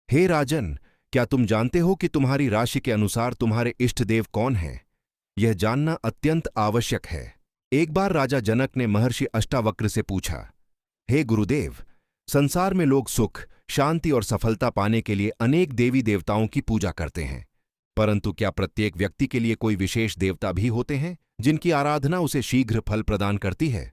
हे राजन, क्या तुम जानते हो कि तुम्हारी राशि के अनुसार तुम्हारे इष्ट देव कौन हैं? यह जानना अत्यंत आवश्यक है। एक बार राजा जनक ने महर्षि अष्टावक्र से पूछा, हे गुरुदेव, संसार में लोग सुख, शांति और सफलता पाने के लिए अनेक देवी देवताओं की पूजा करते हैं, परंतु क्या प्रत्येक व्यक्ति के लिए कोई विशेष देवता भी होते हैं जिनकी आराधना उसे शीघ्र फल प्रदान करती है?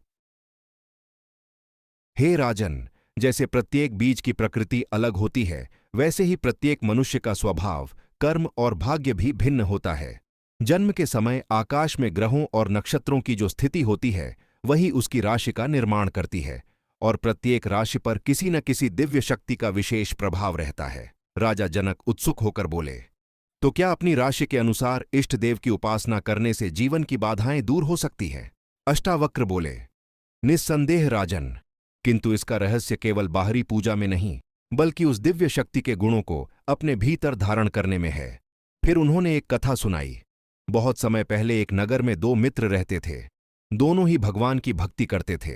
हे राजन, जैसे प्रत्येक बीज की प्रकृति अलग होती है, वैसे ही प्रत्येक मनुष्य का स्वभाव, कर्म और भाग्य भी भिन्न होता है। जन्म के समय आकाश में ग्रहों और नक्षत्रों की जो स्थिति होती है, वही उसकी राशि का निर्माण करती है, और प्रत्येक राशि पर किसी न किसी दिव्य शक्ति का विशेष प्रभाव रहता है। राजा जनक उत्सुक होकर बोले, तो क्या अपनी राशि के अनुसार इष्ट देव की उपासना करने से जीवन की बाधाएं दूर हो सकती हैं? अष्टावक्र बोले, निस्संदेह राजन, किंतु इसका रहस्य केवल बाहरी पूजा में नहीं, बल्कि उस दिव्य शक्ति के गुणों को अपने भीतर धारण करने में है। फिर उन्होंने एक कथा सुनाई। बहुत समय पहले एक नगर में दो मित्र रहते थे। दोनों ही भगवान की भक्ति करते थे।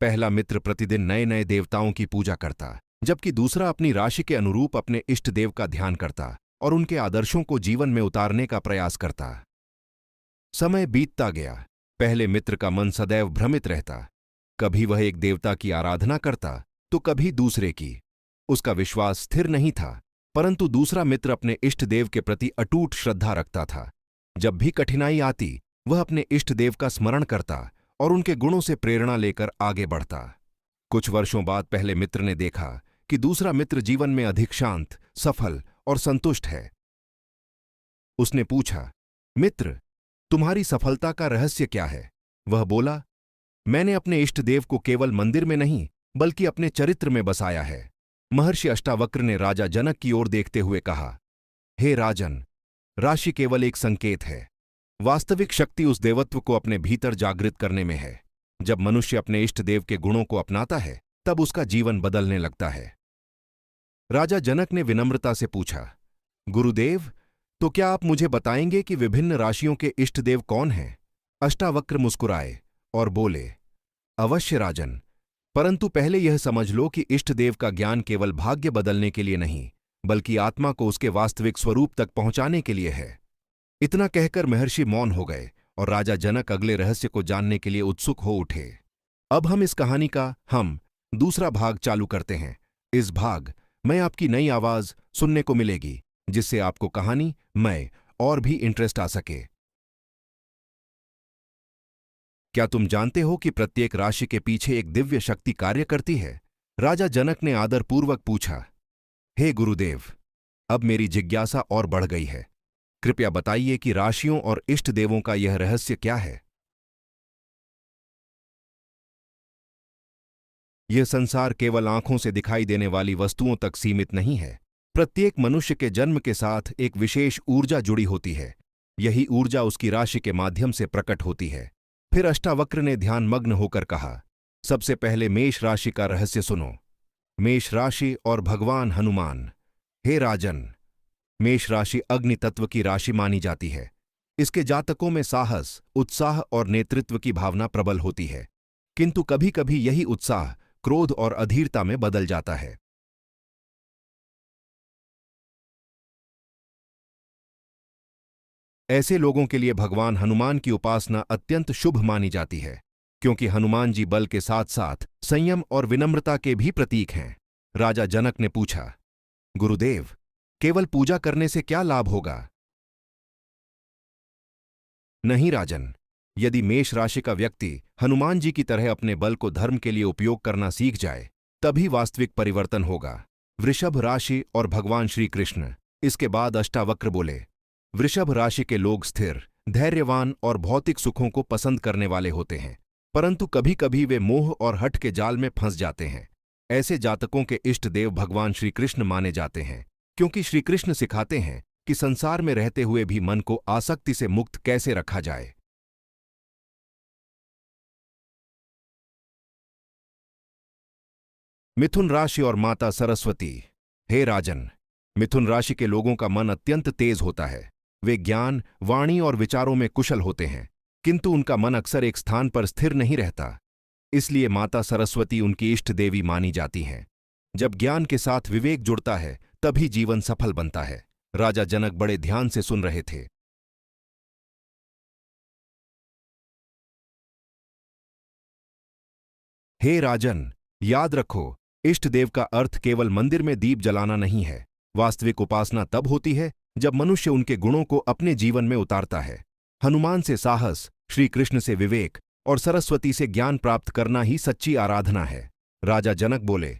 पहला मित्र प्रतिदिन नए नए देवताओं की पूजा करता, जबकि दूसरा अपनी राशि के अनुरूप अपने इष्ट देव का ध्यान करता और उनके आदर्शों को जीवन में उतारने का प्रयास करता। समय बीतता गया। पहले मित्र का मन सदैव भ्रमित रहता। कभी वह एक देवता की आराधना करता तो कभी दूसरे की। उसका विश्वास स्थिर नहीं था, परंतु दूसरा मित्र अपने इष्ट देव के प्रति अटूट श्रद्धा रखता था। जब भी कठिनाई आती, वह अपने इष्ट देव का स्मरण करता और उनके गुणों से प्रेरणा लेकर आगे बढ़ता। कुछ वर्षों बाद पहले मित्र ने देखा कि दूसरा मित्र जीवन में अधिक शांत, सफल और संतुष्ट है। उसने पूछा, मित्र, तुम्हारी सफलता का रहस्य क्या है? वह बोला, मैंने अपने इष्ट देव को केवल मंदिर में नहीं, बल्कि अपने चरित्र में बसाया है। महर्षि अष्टावक्र ने राजा जनक की ओर देखते हुए कहा, हे राजन, राशि केवल एक संकेत है। वास्तविक शक्ति उस देवत्व को अपने भीतर जागृत करने में है। जब मनुष्य अपने इष्ट देव के गुणों को अपनाता है, तब उसका जीवन बदलने लगता है। राजा जनक ने विनम्रता से पूछा, गुरुदेव, तो क्या आप मुझे बताएंगे कि विभिन्न राशियों के इष्ट देव कौन हैं? अष्टावक्र मुस्कुराए और बोले, अवश्य राजन, परंतु पहले यह समझ लो कि इष्ट देव का ज्ञान केवल भाग्य बदलने के लिए नहीं, बल्कि आत्मा को उसके वास्तविक स्वरूप तक पहुंचाने के लिए है। इतना कहकर महर्षि मौन हो गए और राजा जनक अगले रहस्य को जानने के लिए उत्सुक हो उठे। अब हम इस कहानी का दूसरा भाग चालू करते हैं। इस भाग में आपकी नई आवाज सुनने को मिलेगी, जिससे आपको कहानी में और भी इंटरेस्ट आ सके। क्या तुम जानते हो कि प्रत्येक राशि के पीछे एक दिव्य शक्ति कार्य करती है? राजा जनक ने आदरपूर्वक पूछा। हे गुरुदेव, अब मेरी जिज्ञासा और बढ़ गई है। कृपया बताइए कि राशियों और इष्ट देवों का यह रहस्य क्या है? यह संसार केवल आंखों से दिखाई देने वाली वस्तुओं तक सीमित नहीं है। प्रत्येक मनुष्य के जन्म के साथ एक विशेष ऊर्जा जुड़ी होती है। यही ऊर्जा उसकी राशि के माध्यम से प्रकट होती है। फिर अष्टावक्र ने ध्यानमग्न होकर कहा, सबसे पहले मेष राशि का रहस्य सुनो। मेष राशि और भगवान हनुमान। हे राजन, मेष राशि अग्नि तत्व की राशि मानी जाती है। इसके जातकों में साहस, उत्साह और नेतृत्व की भावना प्रबल होती है, किंतु कभी कभी यही उत्साह क्रोध और अधीरता में बदल जाता है। ऐसे लोगों के लिए भगवान हनुमान की उपासना अत्यंत शुभ मानी जाती है, क्योंकि हनुमान जी बल के साथ साथ संयम और विनम्रता के भी प्रतीक हैं। राजा जनक ने पूछा, गुरुदेव, केवल पूजा करने से क्या लाभ होगा? नहीं राजन, यदि मेष राशि का व्यक्ति हनुमान जी की तरह अपने बल को धर्म के लिए उपयोग करना सीख जाए, तभी वास्तविक परिवर्तन होगा। वृषभ राशि और भगवान श्री कृष्ण। इसके बाद अष्टावक्र बोले, वृषभ राशि के लोग स्थिर, धैर्यवान और भौतिक सुखों को पसंद करने वाले होते हैं, परंतु कभी कभी वे मोह और हठ के जाल में फंस जाते हैं। ऐसे जातकों के इष्ट देव भगवान श्री कृष्ण माने जाते हैं, क्योंकि श्री कृष्ण सिखाते हैं कि संसार में रहते हुए भी मन को आसक्ति से मुक्त कैसे रखा जाए। मिथुन राशि और माता सरस्वती। हे राजन, मिथुन राशि के लोगों का मन अत्यंत तेज होता है। वे ज्ञान, वाणी और विचारों में कुशल होते हैं, किंतु उनका मन अक्सर एक स्थान पर स्थिर नहीं रहता। इसलिए माता सरस्वती उनकी इष्ट देवी मानी जाती हैं। जब ज्ञान के साथ विवेक जुड़ता है, तभी जीवन सफल बनता है। राजा जनक बड़े ध्यान से सुन रहे थे। हे राजन, याद रखो, इष्ट देव का अर्थ केवल मंदिर में दीप जलाना नहीं है। वास्तविक उपासना तब होती है जब मनुष्य उनके गुणों को अपने जीवन में उतारता है। हनुमान से साहस, श्री कृष्ण से विवेक और सरस्वती से ज्ञान प्राप्त करना ही सच्ची आराधना है। राजा जनक बोले,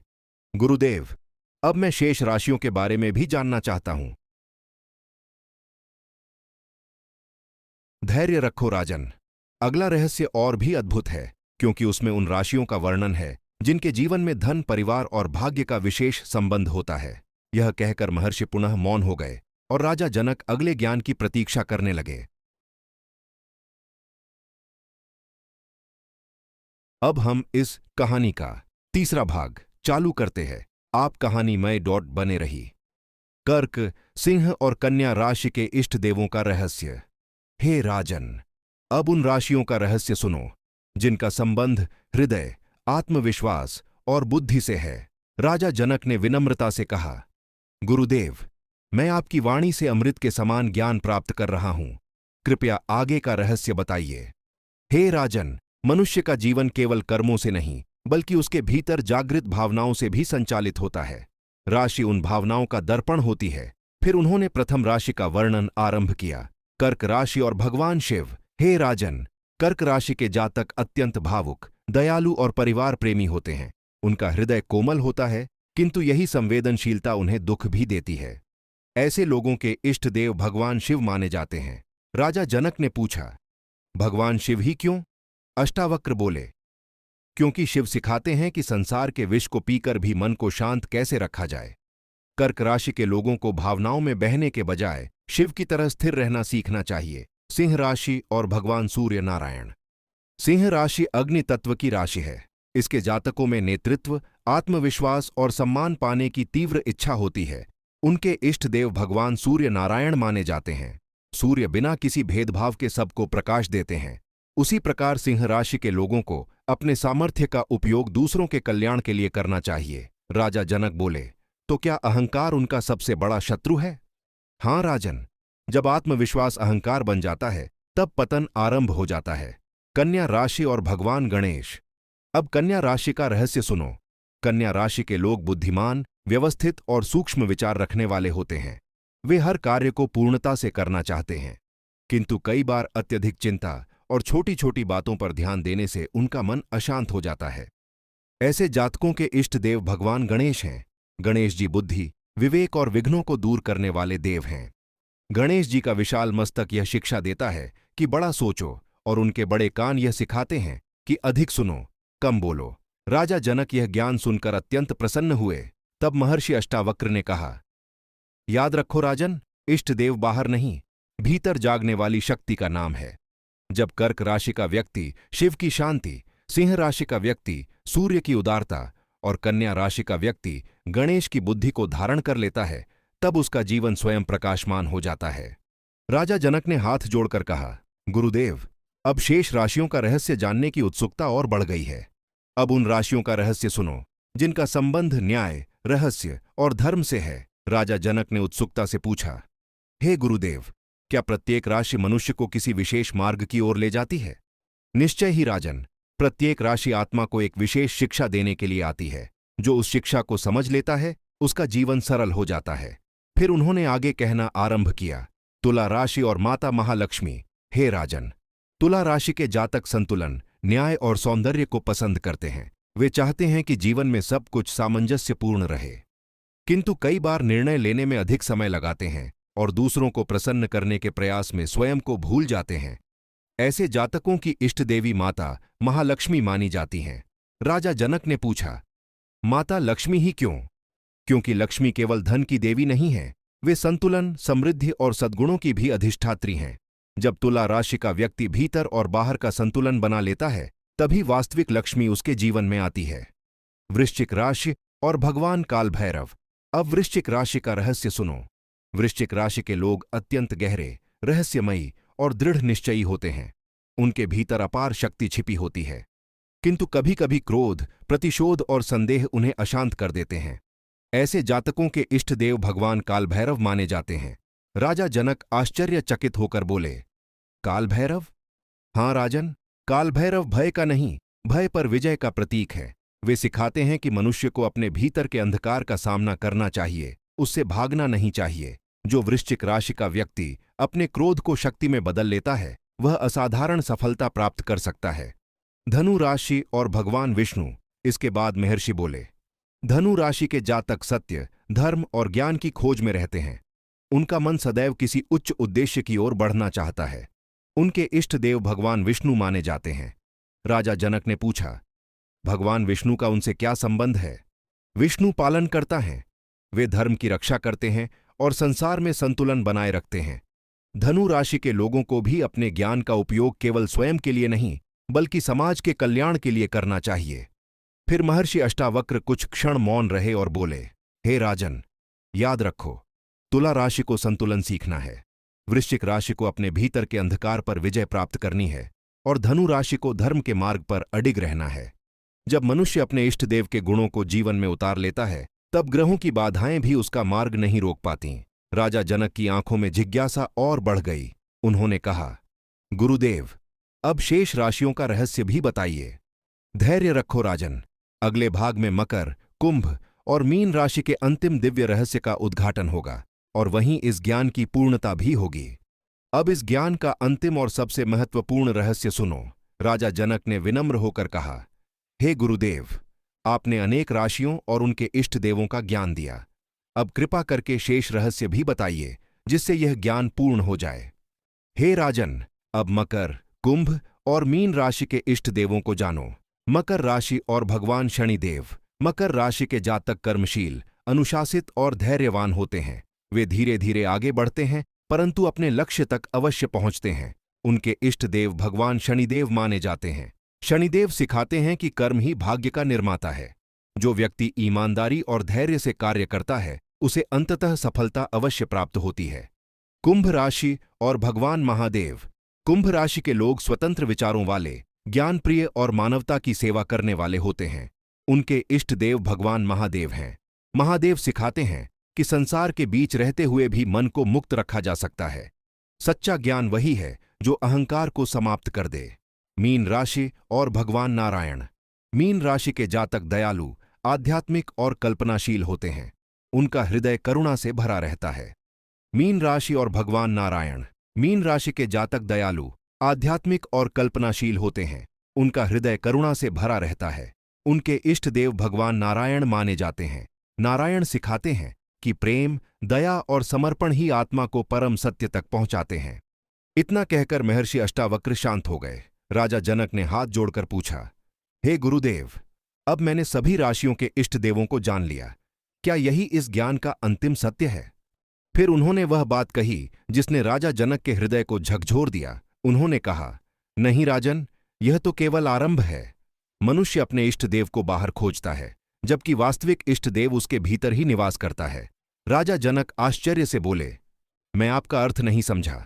गुरुदेव, अब मैं शेष राशियों के बारे में भी जानना चाहता हूं। धैर्य रखो राजन, अगला रहस्य और भी अद्भुत है, क्योंकि उसमें उन राशियों का वर्णन है जिनके जीवन में धन, परिवार और भाग्य का विशेष संबंध होता है। यह कहकर महर्षि पुनः मौन हो गए और राजा जनक अगले ज्ञान की प्रतीक्षा करने लगे। अब हम इस कहानी का तीसरा भाग चालू करते हैं। आप कहानी में बने रही। कर्क, सिंह और कन्या राशि के इष्ट देवों का रहस्य। हे राजन, अब उन राशियों का रहस्य सुनो जिनका संबंध हृदय, आत्मविश्वास और बुद्धि से है। राजा जनक ने विनम्रता से कहा, गुरुदेव, मैं आपकी वाणी से अमृत के समान ज्ञान प्राप्त कर रहा हूं। कृपया आगे का रहस्य बताइए। हे राजन, मनुष्य का जीवन केवल कर्मों से नहीं, बल्कि उसके भीतर जागृत भावनाओं से भी संचालित होता है। राशि उन भावनाओं का दर्पण होती है। फिर उन्होंने प्रथम राशि का वर्णन आरंभ किया, कर्क राशि और भगवान शिव। हे राजन, कर्क राशि के जातक अत्यंत भावुक, दयालु और परिवार प्रेमी होते हैं। उनका हृदय कोमल होता है, किंतु यही संवेदनशीलता उन्हें दुख भी देती है। ऐसे लोगों के इष्ट देव भगवान शिव माने जाते हैं। राजा जनक ने पूछा, भगवान शिव ही क्यों? अष्टावक्र बोले, क्योंकि शिव सिखाते हैं कि संसार के विष को पीकर भी मन को शांत कैसे रखा जाए। कर्क राशि के लोगों को भावनाओं में बहने के बजाय शिव की तरह स्थिर रहना सीखना चाहिए। सिंह राशि और भगवान सूर्य नारायण। सिंह राशि अग्नि तत्व की राशि है। इसके जातकों में नेतृत्व, आत्मविश्वास और सम्मान पाने की तीव्र इच्छा होती है। उनके इष्ट देव भगवान सूर्य नारायण माने जाते हैं। सूर्य बिना किसी भेदभाव के सबको प्रकाश देते हैं। उसी प्रकार सिंह राशि के लोगों को अपने सामर्थ्य का उपयोग दूसरों के कल्याण के लिए करना चाहिए। राजा जनक बोले, तो क्या अहंकार उनका सबसे बड़ा शत्रु है? हां राजन, जब आत्मविश्वास अहंकार बन जाता है तब पतन आरंभ हो जाता है। कन्या राशि और भगवान गणेश। अब कन्या राशि का रहस्य सुनो। कन्या राशि के लोग बुद्धिमान, व्यवस्थित और सूक्ष्म विचार रखने वाले होते हैं। वे हर कार्य को पूर्णता से करना चाहते हैं, किंतु कई बार अत्यधिक चिंता और छोटी छोटी बातों पर ध्यान देने से उनका मन अशांत हो जाता है। ऐसे जातकों के इष्ट देव भगवान गणेश हैं। गणेश जी बुद्धि, विवेक और विघ्नों को दूर करने वाले देव हैं। गणेश जी का विशाल मस्तक यह शिक्षा देता है कि बड़ा सोचो, और उनके बड़े कान यह सिखाते हैं कि अधिक सुनो, कम बोलो। राजा जनक यह ज्ञान सुनकर अत्यंत प्रसन्न हुए। तब महर्षि अष्टावक्र ने कहा, याद रखो राजन, इष्ट देव बाहर नहीं, भीतर जागने वाली शक्ति का नाम है। जब कर्क राशि का व्यक्ति शिव की शांति, सिंह राशि का व्यक्ति सूर्य की उदारता और कन्या राशि का व्यक्ति गणेश की बुद्धि को धारण कर लेता है, तब उसका जीवन स्वयं प्रकाशमान हो जाता है। राजा जनक ने हाथ जोड़कर कहा, गुरुदेव, अब शेष राशियों का रहस्य जानने की उत्सुकता और बढ़ गई है। अब उन राशियों का रहस्य सुनो जिनका संबंध न्याय, रहस्य और धर्म से है। राजा जनक ने उत्सुकता से पूछा, हे गुरुदेव, क्या प्रत्येक राशि मनुष्य को किसी विशेष मार्ग की ओर ले जाती है? निश्चय ही राजन, प्रत्येक राशि आत्मा को एक विशेष शिक्षा देने के लिए आती है। जो उस शिक्षा को समझ लेता है उसका जीवन सरल हो जाता है। फिर उन्होंने आगे कहना आरंभ किया, तुला राशि और माता महालक्ष्मी। हे राजन, तुला राशि के जातक संतुलन, न्याय और सौंदर्य को पसंद करते हैं। वे चाहते हैं कि जीवन में सब कुछ सामंजस्यपूर्ण रहे, किंतु कई बार निर्णय लेने में अधिक समय लगाते हैं और दूसरों को प्रसन्न करने के प्रयास में स्वयं को भूल जाते हैं। ऐसे जातकों की इष्ट देवी माता महालक्ष्मी मानी जाती हैं। राजा जनक ने पूछा, माता लक्ष्मी ही क्यों? क्योंकि लक्ष्मी केवल धन की देवी नहीं है, वे संतुलन, समृद्धि और सद्गुणों की भी अधिष्ठात्री हैं। जब तुला राशि का व्यक्ति भीतर और बाहर का संतुलन बना लेता है, तभी वास्तविक लक्ष्मी उसके जीवन में आती है। वृश्चिक राशि और भगवान काल भैरव। अब वृश्चिक राशि का रहस्य सुनो। वृश्चिक राशि के लोग अत्यंत गहरे, रहस्यमयी और दृढ़ निश्चयी होते हैं। उनके भीतर अपार शक्ति छिपी होती है, किंतु कभी कभी क्रोध, प्रतिशोध और संदेह उन्हें अशांत कर देते हैं। ऐसे जातकों के इष्ट देव भगवान काल भैरव माने जाते हैं। राजा जनक आश्चर्यचकित होकर बोले, काल भैरव? हाँ राजन, काल भैरव भय का नहीं, भय पर विजय का प्रतीक है। वे सिखाते हैं कि मनुष्य को अपने भीतर के अंधकार का सामना करना चाहिए, उससे भागना नहीं चाहिए। जो वृश्चिक राशि का व्यक्ति अपने क्रोध को शक्ति में बदल लेता है, वह असाधारण सफलता प्राप्त कर सकता है। धनु राशि और भगवान विष्णु। इसके बाद महर्षि बोले, धनु राशि के जातक सत्य, धर्म और ज्ञान की खोज में रहते हैं। उनका मन सदैव किसी उच्च उद्देश्य की ओर बढ़ना चाहता है। उनके इष्ट देव भगवान विष्णु माने जाते हैं। राजा जनक ने पूछा, भगवान विष्णु का उनसे क्या संबंध है? विष्णु पालन करता है, वे धर्म की रक्षा करते हैं और संसार में संतुलन बनाए रखते हैं। धनु राशि के लोगों को भी अपने ज्ञान का उपयोग केवल स्वयं के लिए नहीं, बल्कि समाज के कल्याण के लिए करना चाहिए। फिर महर्षि अष्टावक्र कुछ क्षण मौन रहे और बोले, हे राजन, याद रखो, तुला राशि को संतुलन सीखना है, वृश्चिक राशि को अपने भीतर के अंधकार पर विजय प्राप्त करनी है और धनु राशि को धर्म के मार्ग पर अडिग रहना है। जब मनुष्य अपने इष्ट देव के गुणों को जीवन में उतार लेता है, तब ग्रहों की बाधाएं भी उसका मार्ग नहीं रोक पाती। राजा जनक की आंखों में जिज्ञासा और बढ़ गई। उन्होंने कहा, गुरुदेव, अब शेष राशियों का रहस्य भी बताइए। धैर्य रखो राजन, अगले भाग में मकर, कुंभ और मीन राशि के अंतिम दिव्य रहस्य का उद्घाटन होगा और वहीं इस ज्ञान की पूर्णता भी होगी। अब इस ज्ञान का अंतिम और सबसे महत्वपूर्ण रहस्य सुनो। राजा जनक ने विनम्र होकर कहा, हे गुरुदेव, आपने अनेक राशियों और उनके इष्ट देवों का ज्ञान दिया। अब कृपा करके शेष रहस्य भी बताइए, जिससे यह ज्ञान पूर्ण हो जाए। हे राजन, अब मकर, कुंभ और मीन राशि के इष्ट देवों को जानो। मकर राशि और भगवान शनिदेव। मकर राशि के जातक कर्मशील, अनुशासित और धैर्यवान होते हैं। वे धीरे धीरे आगे बढ़ते हैं, परंतु अपने लक्ष्य तक अवश्य पहुंचते हैं। उनके इष्ट देव भगवान शनिदेव माने जाते हैं। शनिदेव सिखाते हैं कि कर्म ही भाग्य का निर्माता है। जो व्यक्ति ईमानदारी और धैर्य से कार्य करता है, उसे अंततः सफलता अवश्य प्राप्त होती है। कुंभ राशि और भगवान महादेव। कुंभ राशि के लोग स्वतंत्र विचारों वाले, ज्ञानप्रिय और मानवता की सेवा करने वाले होते हैं। उनके इष्ट देव भगवान महादेव हैं। महादेव सिखाते हैं कि संसार के बीच रहते हुए भी मन को मुक्त रखा जा सकता है। सच्चा ज्ञान वही है जो अहंकार को समाप्त कर दे। मीन राशि और भगवान नारायण। मीन राशि के जातक दयालु, आध्यात्मिक और कल्पनाशील होते हैं। उनका हृदय करुणा से भरा रहता है। मीन राशि और भगवान नारायण। मीन राशि के जातक दयालु, आध्यात्मिक और कल्पनाशील होते हैं। उनका हृदय करुणा से भरा रहता है। उनके इष्ट देव भगवान नारायण माने जाते हैं। नारायण सिखाते हैं कि प्रेम, दया और समर्पण ही आत्मा को परम सत्य तक पहुंचाते हैं। इतना कहकर महर्षि अष्टावक्र शांत हो गए। राजा जनक ने हाथ जोड़कर पूछा, हे गुरुदेव, अब मैंने सभी राशियों के इष्ट देवों को जान लिया। क्या यही इस ज्ञान का अंतिम सत्य है? फिर उन्होंने वह बात कही जिसने राजा जनक के हृदय को झकझोर दिया। उन्होंने कहा, नहीं राजन, यह तो केवल आरंभ है। मनुष्य अपने इष्ट देव को बाहर खोजता है, जबकि वास्तविक इष्ट देव उसके भीतर ही निवास करता है। राजा जनक आश्चर्य से बोले, मैं आपका अर्थ नहीं समझा।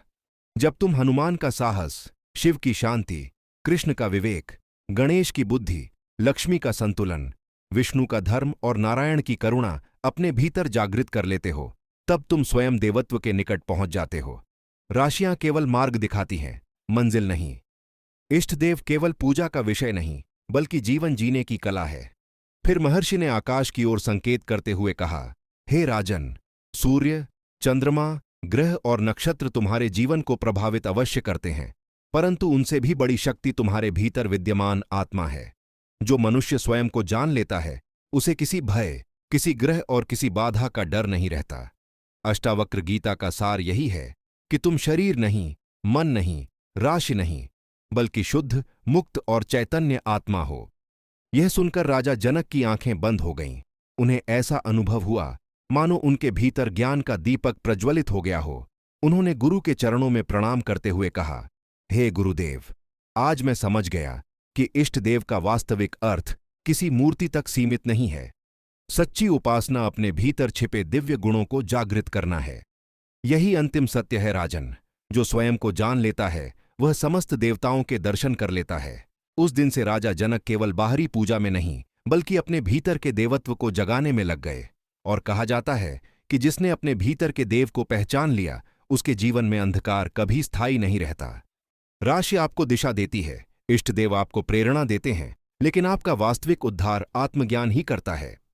जब तुम हनुमान का साहस, शिव की शांति, कृष्ण का विवेक, गणेश की बुद्धि, लक्ष्मी का संतुलन, विष्णु का धर्म और नारायण की करुणा अपने भीतर जागृत कर लेते हो, तब तुम स्वयं देवत्व के निकट पहुंच जाते हो। राशियां केवल मार्ग दिखाती हैं, मंजिल नहीं। इष्ट देव केवल पूजा का विषय नहीं, बल्कि जीवन जीने की कला है। फिर महर्षि ने आकाश की ओर संकेत करते हुए कहा, हे राजन, सूर्य, चंद्रमा, ग्रह और नक्षत्र तुम्हारे जीवन को प्रभावित अवश्य करते हैं, परंतु उनसे भी बड़ी शक्ति तुम्हारे भीतर विद्यमान आत्मा है। जो मनुष्य स्वयं को जान लेता है, उसे किसी भय, किसी ग्रह और किसी बाधा का डर नहीं रहता। अष्टावक्र गीता का सार यही है कि तुम शरीर नहीं, मन नहीं, राशि नहीं, बल्कि शुद्ध, मुक्त और चैतन्य आत्मा हो। यह सुनकर राजा जनक की आंखें बंद हो गईं। उन्हें ऐसा अनुभव हुआ मानो उनके भीतर ज्ञान का दीपक प्रज्वलित हो गया हो। उन्होंने गुरु के चरणों में प्रणाम करते हुए कहा, हे गुरुदेव, आज मैं समझ गया कि इष्ट देव का वास्तविक अर्थ किसी मूर्ति तक सीमित नहीं है। सच्ची उपासना अपने भीतर छिपे दिव्य गुणों को जागृत करना है। यही अंतिम सत्य है राजन। जो स्वयं को जान लेता है, वह समस्त देवताओं के दर्शन कर लेता है। उस दिन से राजा जनक केवल बाहरी पूजा में नहीं, बल्कि अपने भीतर के देवत्व को जगाने में लग गए। और कहा जाता है कि जिसने अपने भीतर के देव को पहचान लिया, उसके जीवन में अंधकार कभी स्थायी नहीं रहता। राशि आपको दिशा देती है, इष्ट देव आपको प्रेरणा देते हैं, लेकिन आपका वास्तविक उद्धार आत्मज्ञान ही करता है।